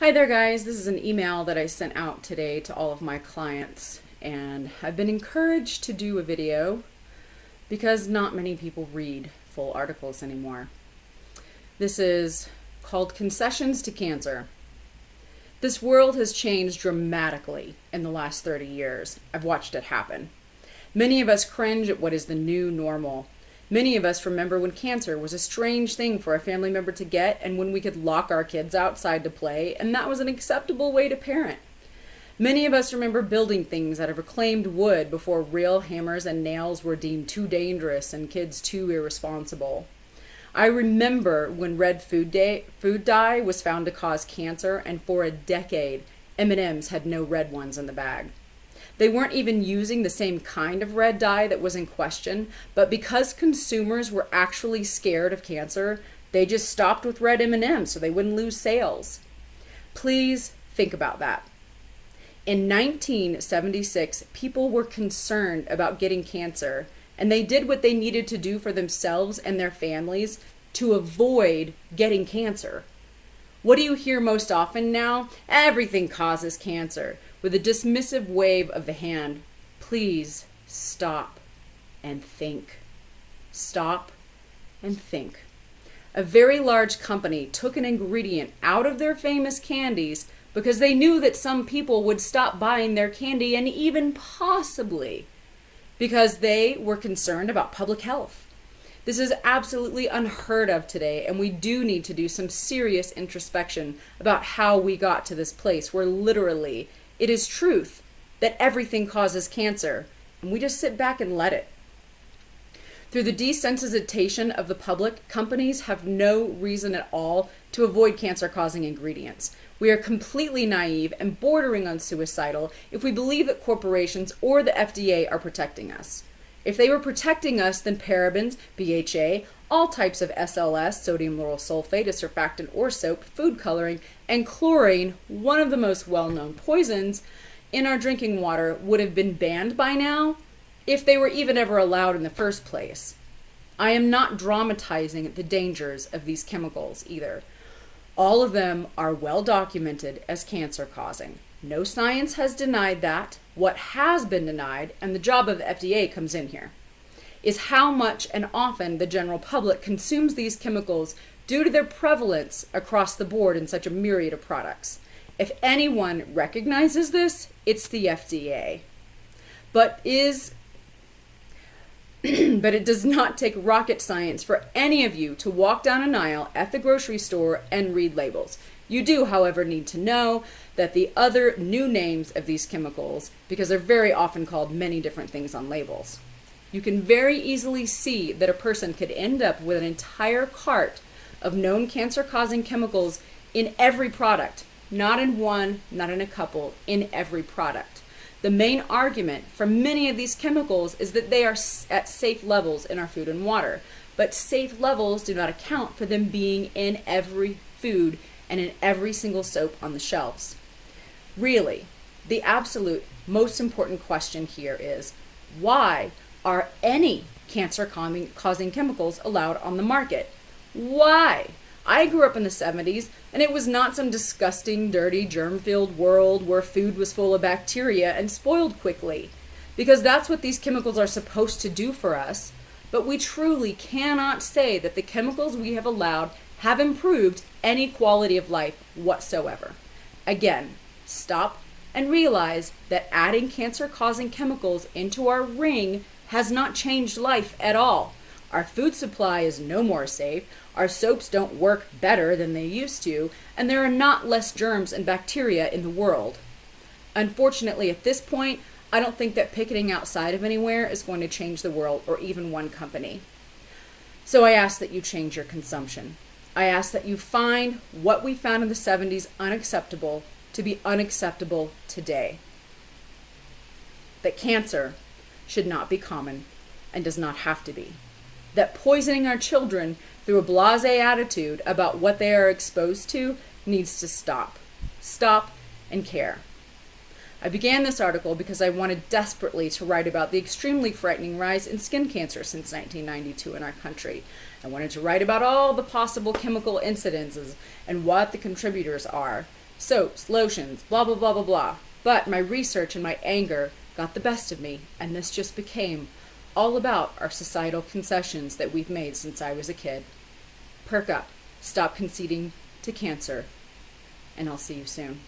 Hi there, guys. This is an email that I sent out today to all of my clients, and I've been encouraged to do a video because not many people read full articles anymore. This is called Concessions to Cancer. This world has changed dramatically in the last 30 years. I've watched it happen. Many of us cringe at what is the new normal. Many of us remember when cancer was a strange thing for a family member to get, and when we could lock our kids outside to play, and that was an acceptable way to parent. Many of us remember building things out of reclaimed wood before real hammers and nails were deemed too dangerous and kids too irresponsible. I remember when red food dye was found to cause cancer, and for a decade, M&Ms had no red ones in the bag. They weren't even using the same kind of red dye that was in question, but because consumers were actually scared of cancer, they just stopped with red M&Ms so they wouldn't lose sales. Please think about that. In 1976, people were concerned about getting cancer, and they did what they needed to do for themselves and their families to avoid getting cancer. What do you hear most often now? Everything causes cancer. With a dismissive wave of the hand, please stop and think. Stop and think. A very large company took an ingredient out of their famous candies because they knew that some people would stop buying their candy, and even possibly because they were concerned about public health. This is absolutely unheard of today, and we do need to do some serious introspection about how we got to this place where literally it is truth that everything causes cancer, and we just sit back and let it. Through the desensitization of the public, companies have no reason at all to avoid cancer-causing ingredients. We are completely naive and bordering on suicidal if we believe that corporations or the FDA are protecting us. If they were protecting us, then parabens, BHA, all types of SLS, sodium lauryl sulfate, a surfactant or soap, food coloring, and chlorine, one of the most well-known poisons in our drinking water, would have been banned by now if they were even ever allowed in the first place. I am not dramatizing the dangers of these chemicals either. All of them are well documented as cancer-causing. No science has denied that. What has been denied, and the job of the FDA comes in here, is how much and often the general public consumes these chemicals due to their prevalence across the board in such a myriad of products. If anyone recognizes this, it's the FDA. But it does not take rocket science for any of you to walk down an aisle at the grocery store and read labels. You do, however, need to know that the other new names of these chemicals, because they're very often called many different things on labels. You can very easily see that a person could end up with an entire cart of known cancer-causing chemicals in every product, not in one, not in a couple, in every product. The main argument for many of these chemicals is that they are at safe levels in our food and water, but safe levels do not account for them being in every food and in every single soap on the shelves. Really, the absolute most important question here is, why are any cancer-causing chemicals allowed on the market? Why? I grew up in the 70s, and it was not some disgusting, dirty, germ-filled world where food was full of bacteria and spoiled quickly, because that's what these chemicals are supposed to do for us. But we truly cannot say that the chemicals we have allowed have improved any quality of life whatsoever. Again, stop and realize that adding cancer-causing chemicals into our ring has not changed life at all. Our food supply is no more safe, our soaps don't work better than they used to, and there are not less germs and bacteria in the world. Unfortunately, at this point, I don't think that picketing outside of anywhere is going to change the world or even one company. So I ask that you change your consumption. I ask that you find what we found in the 70s unacceptable to be unacceptable today. That cancer should not be common and does not have to be. That poisoning our children through a blasé attitude about what they are exposed to needs to stop. Stop and care. I began this article because I wanted desperately to write about the extremely frightening rise in skin cancer since 1992 in our country. I wanted to write about all the possible chemical incidences and what the contributors are. soaps, lotions, blah, blah, blah, blah, blah. But my research and my anger got the best of me, and this just became all about our societal concessions that we've made since I was a kid. Perk up, stop conceding to cancer, and I'll see you soon.